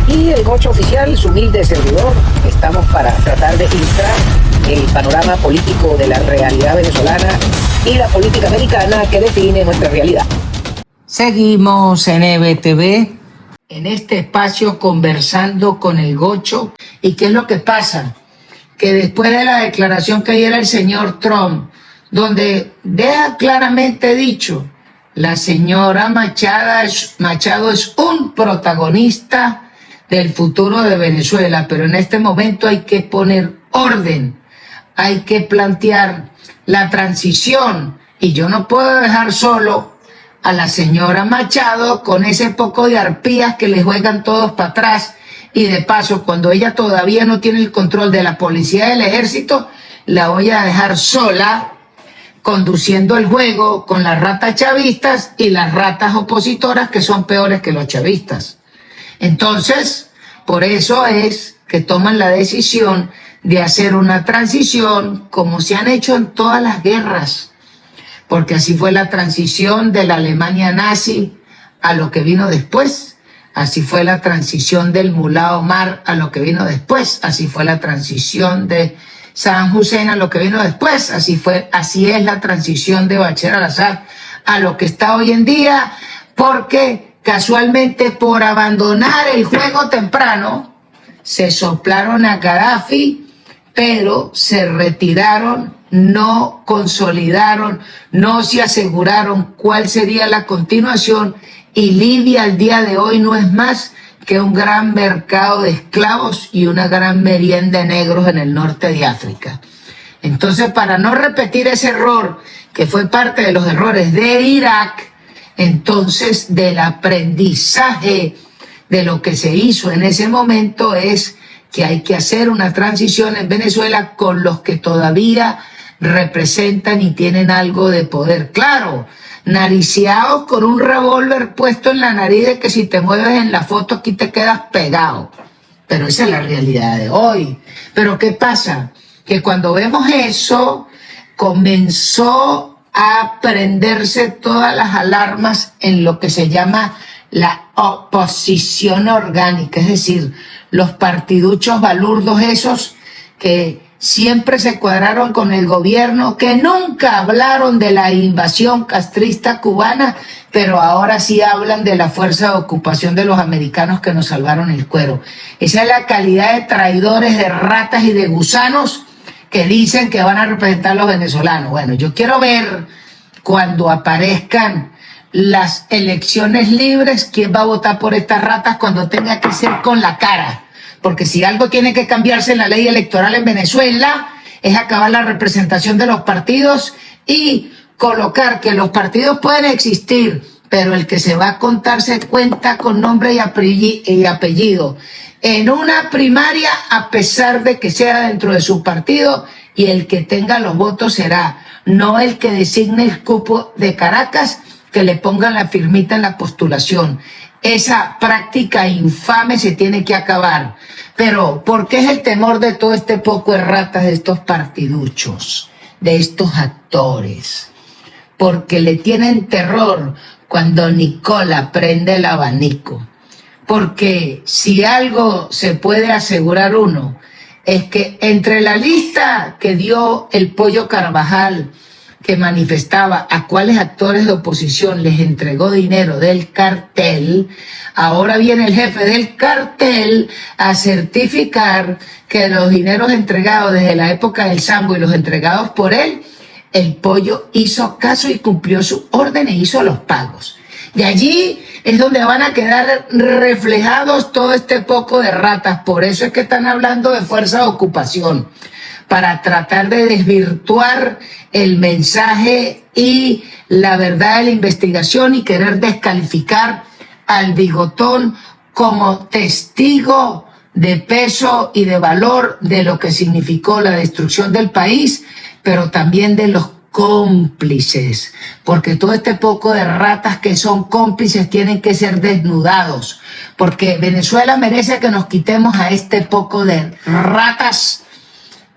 Y el Gocho Oficial, su humilde servidor, estamos para tratar de ilustrar el panorama político de la realidad venezolana y la política americana que define nuestra realidad. Seguimos en EBTV, en este espacio conversando con el Gocho. ¿Y qué es lo que pasa? Que después de la declaración que diera el señor Trump, donde deja claramente dicho, la señora Machado es un protagonista del futuro de Venezuela, pero en este momento hay que poner orden, hay que plantear la transición, y yo no puedo dejar solo a la señora Machado con ese poco de arpías que le juegan todos para atrás, y de paso, cuando ella todavía no tiene el control de la policía y del ejército, la voy a dejar sola conduciendo el juego con las ratas chavistas y las ratas opositoras que son peores que los chavistas. Entonces, por eso es que toman la decisión de hacer una transición como se han hecho en todas las guerras, porque así fue la transición de la Alemania nazi a lo que vino después, así fue la transición del Mulá Omar a lo que vino después, así fue la transición de Saddam Hussein a lo que vino después, así es la transición de Bashar al-Assad a lo que está hoy en día, porque casualmente por abandonar el juego temprano, se soplaron a Gaddafi, pero se retiraron, no consolidaron, no se aseguraron cuál sería la continuación, y Libia al día de hoy no es más que un gran mercado de esclavos y una gran merienda de negros en el norte de África. Entonces, para no repetir ese error, que fue parte de los errores de Irak, entonces, del aprendizaje de lo que se hizo en ese momento es que hay que hacer una transición en Venezuela con los que todavía representan y tienen algo de poder. Claro, nariciados con un revólver puesto en la nariz de que si te mueves en la foto aquí te quedas pegado. Pero esa es la realidad de hoy. Pero ¿qué pasa? Que cuando vemos eso, comenzó a prenderse todas las alarmas en lo que se llama la oposición orgánica, es decir, los partiduchos balurdos esos que siempre se cuadraron con el gobierno, que nunca hablaron de la invasión castrista cubana, pero ahora sí hablan de la fuerza de ocupación de los americanos que nos salvaron el cuero. Esa es la calidad de traidores, de ratas y de gusanos que dicen que van a representar a los venezolanos. Bueno, yo quiero ver cuando aparezcan las elecciones libres, quién va a votar por estas ratas cuando tenga que ser con la cara. Porque si algo tiene que cambiarse en la ley electoral en Venezuela es acabar la representación de los partidos y colocar que los partidos pueden existir, pero el que se va a contar se cuenta con nombre y apellido en una primaria, a pesar de que sea dentro de su partido, y el que tenga los votos será, no el que designe el cupo de Caracas, que le pongan la firmita en la postulación. Esa práctica infame se tiene que acabar. Pero, ¿por qué es el temor de todo este poco de ratas, de estos partiduchos, de estos actores? Porque le tienen terror cuando Nicola prende el abanico. Porque si algo se puede asegurar uno, es que entre la lista que dio el Pollo Carvajal, que manifestaba a cuáles actores de oposición les entregó dinero del cartel, ahora viene el jefe del cartel a certificar que los dineros entregados desde la época del Sambo y los entregados por él, el Pollo hizo caso y cumplió su orden e hizo los pagos. Y allí es donde van a quedar reflejados todo este poco de ratas. Por eso es que están hablando de fuerza de ocupación, para tratar de desvirtuar el mensaje y la verdad de la investigación y querer descalificar al bigotón como testigo de peso y de valor de lo que significó la destrucción del país, pero también de los cómplices, porque todo este poco de ratas que son cómplices tienen que ser desnudados, porque Venezuela merece que nos quitemos a este poco de ratas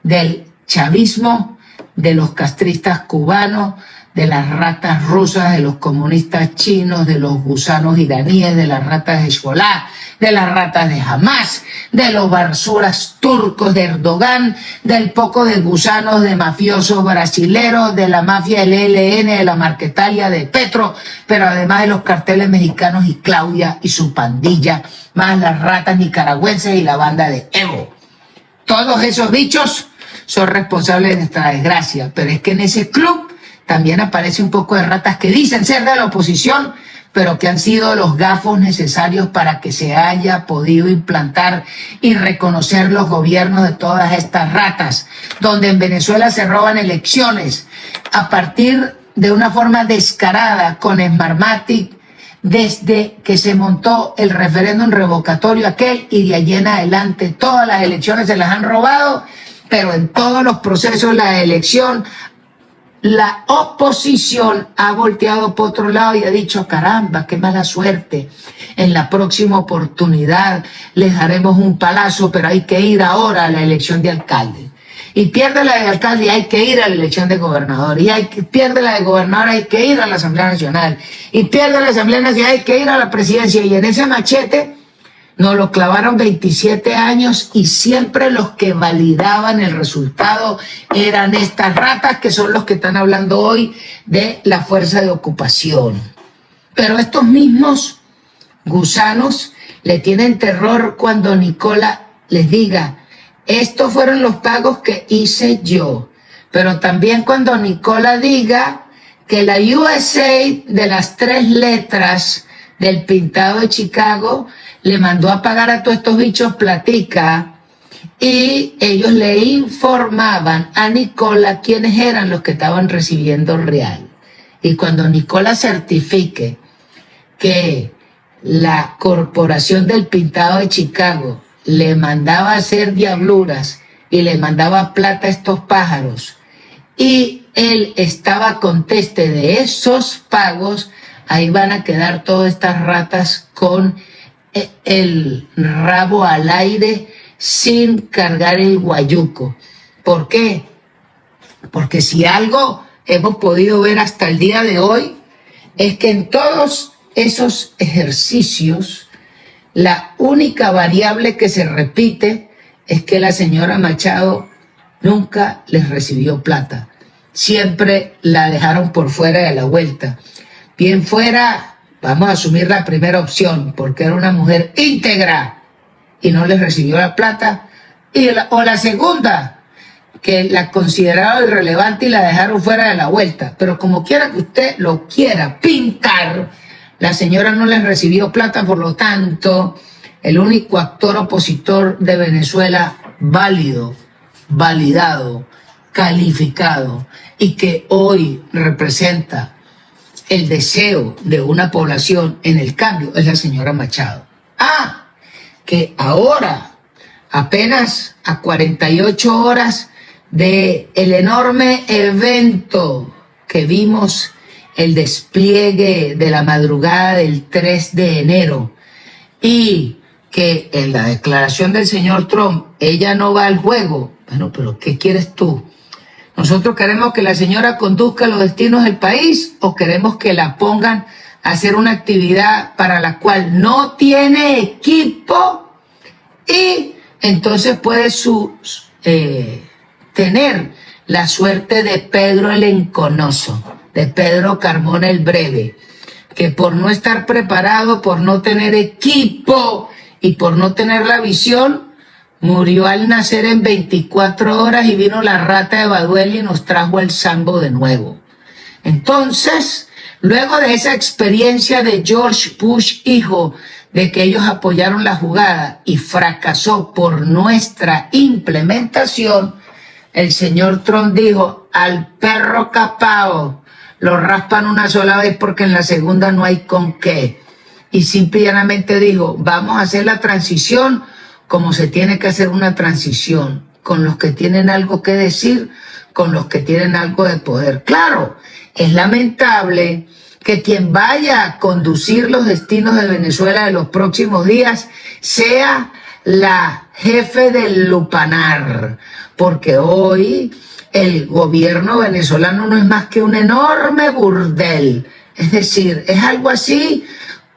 del chavismo, de los castristas cubanos, de las ratas rusas, de los comunistas chinos, de los gusanos iraníes, de las ratas de Hezbollah, de las ratas de Hamas, de los basuras turcos de Erdogan, del poco de gusanos de mafiosos brasileros, de la mafia del ELN, de la Marquetalia, de Petro, pero además de los carteles mexicanos y Claudia y su pandilla, más las ratas nicaragüenses y la banda de Evo. Todos esos bichos son responsables de nuestra desgracia, pero es que en ese club también aparece un poco de ratas que dicen ser de la oposición, pero que han sido los gafos necesarios para que se haya podido implantar y reconocer los gobiernos de todas estas ratas, donde en Venezuela se roban elecciones a partir de una forma descarada con Smartmatic, desde que se montó el referéndum revocatorio aquel, y de allí en adelante todas las elecciones se las han robado, pero en todos los procesos de la elección la oposición ha volteado por otro lado y ha dicho, caramba, qué mala suerte, en la próxima oportunidad les daremos un palazo, pero hay que ir ahora a la elección de alcalde. Y pierde la de alcalde y hay que ir a la elección de gobernador. Pierde la de gobernador, hay que ir a la Asamblea Nacional. Y pierde la Asamblea Nacional, hay que ir a la presidencia. Y en ese machete nos lo clavaron 27 años y siempre los que validaban el resultado eran estas ratas que son los que están hablando hoy de la fuerza de ocupación. Pero estos mismos gusanos le tienen terror cuando Nicola les diga, estos fueron los pagos que hice yo. Pero también cuando Nicola diga que la USAID de las 3 letras del pintado de Chicago le mandó a pagar a todos estos bichos platica y ellos le informaban a Nicola quiénes eran los que estaban recibiendo real. Y cuando Nicola certifique que la corporación del pintado de Chicago le mandaba a hacer diabluras y le mandaba plata a estos pájaros y él estaba conteste de esos pagos, ahí van a quedar todas estas ratas con el rabo al aire sin cargar el guayuco. ¿Por qué? Porque si algo hemos podido ver hasta el día de hoy es que en todos esos ejercicios la única variable que se repite es que la señora Machado nunca les recibió plata. Siempre la dejaron por fuera de la vuelta. Bien fuera, vamos a asumir la primera opción, porque era una mujer íntegra y no les recibió la plata. O la segunda, que la consideraron irrelevante y la dejaron fuera de la vuelta. Pero como quiera que usted lo quiera pintar, la señora no les recibió plata, por lo tanto, el único actor opositor de Venezuela válido, validado, calificado y que hoy representa el deseo de una población en el cambio es la señora Machado. Que ahora, apenas a 48 horas del enorme evento que vimos, el despliegue de la madrugada del 3 de enero, y que en la declaración del señor Trump, ella no va al juego. Bueno, pero ¿qué quieres tú? ¿Nosotros queremos que la señora conduzca los destinos del país o queremos que la pongan a hacer una actividad para la cual no tiene equipo y entonces puede tener la suerte de Pedro el Enconoso, de Pedro Carmona el Breve, que por no estar preparado, por no tener equipo y por no tener la visión, murió al nacer en 24 horas y vino la rata de Baduel y nos trajo el sambo de nuevo? Entonces, luego de esa experiencia de George Bush hijo, de que ellos apoyaron la jugada y fracasó por nuestra implementación, el señor Trump dijo, al perro capao lo raspan una sola vez porque en la segunda no hay con qué. Y simplemente dijo, vamos a hacer la transición como se tiene que hacer una transición, con los que tienen algo que decir, con los que tienen algo de poder. Claro, es lamentable que quien vaya a conducir los destinos de Venezuela de los próximos días sea la jefe del lupanar, porque hoy el gobierno venezolano no es más que un enorme burdel. Es decir, es algo así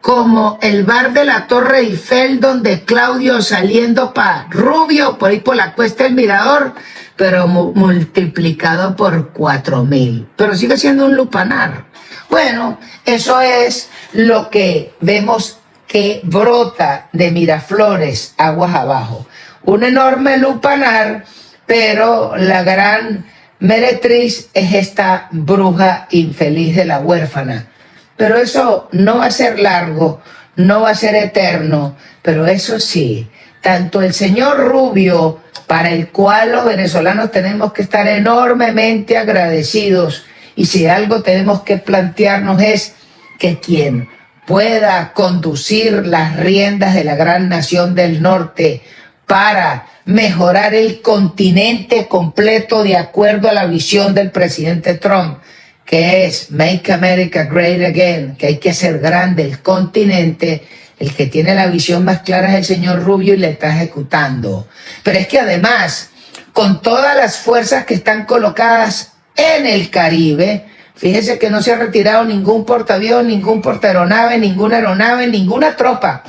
como el bar de la Torre Eiffel donde Claudio saliendo para Rubio, por ahí por la Cuesta del Mirador, pero multiplicado por 4000. Pero sigue siendo un lupanar. Bueno, eso es lo que vemos que brota de Miraflores, aguas abajo. Un enorme lupanar, pero la gran meretriz es esta bruja infeliz de la huérfana. Pero eso no va a ser largo, no va a ser eterno, pero eso sí, tanto el señor Rubio, para el cual los venezolanos tenemos que estar enormemente agradecidos, y si algo tenemos que plantearnos es que quien pueda conducir las riendas de la gran nación del norte para mejorar el continente completo de acuerdo a la visión del presidente Trump, que es Make America Great Again, que hay que hacer grande el continente, el que tiene la visión más clara es el señor Rubio y le está ejecutando. Pero es que además, con todas las fuerzas que están colocadas en el Caribe, fíjese que no se ha retirado ningún portaavión, ningún portaeronave, ninguna aeronave, ninguna tropa.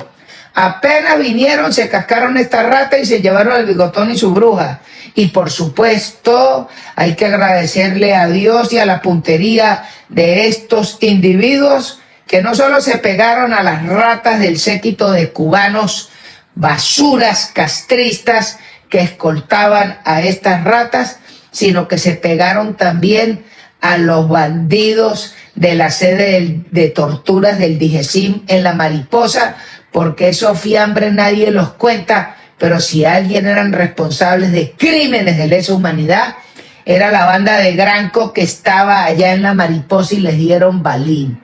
Apenas vinieron, se cascaron esta rata y se llevaron al Bigotón y su bruja. Y por supuesto, hay que agradecerle a Dios y a la puntería de estos individuos que no solo se pegaron a las ratas del séquito de cubanos, basuras castristas que escoltaban a estas ratas, sino que se pegaron también a los bandidos de la sede de torturas del DIGESIM en La Mariposa, porque esos fiambres nadie los cuenta, pero si alguien eran responsables de crímenes de lesa humanidad, era la banda de Granco que estaba allá en La Mariposa y les dieron balín.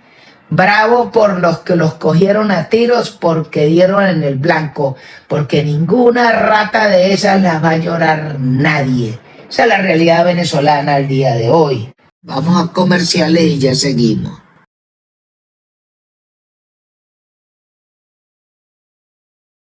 Bravo por los que los cogieron a tiros porque dieron en el blanco, porque ninguna rata de esas las va a llorar nadie. Esa es la realidad venezolana al día de hoy. Vamos a comerciales y ya seguimos.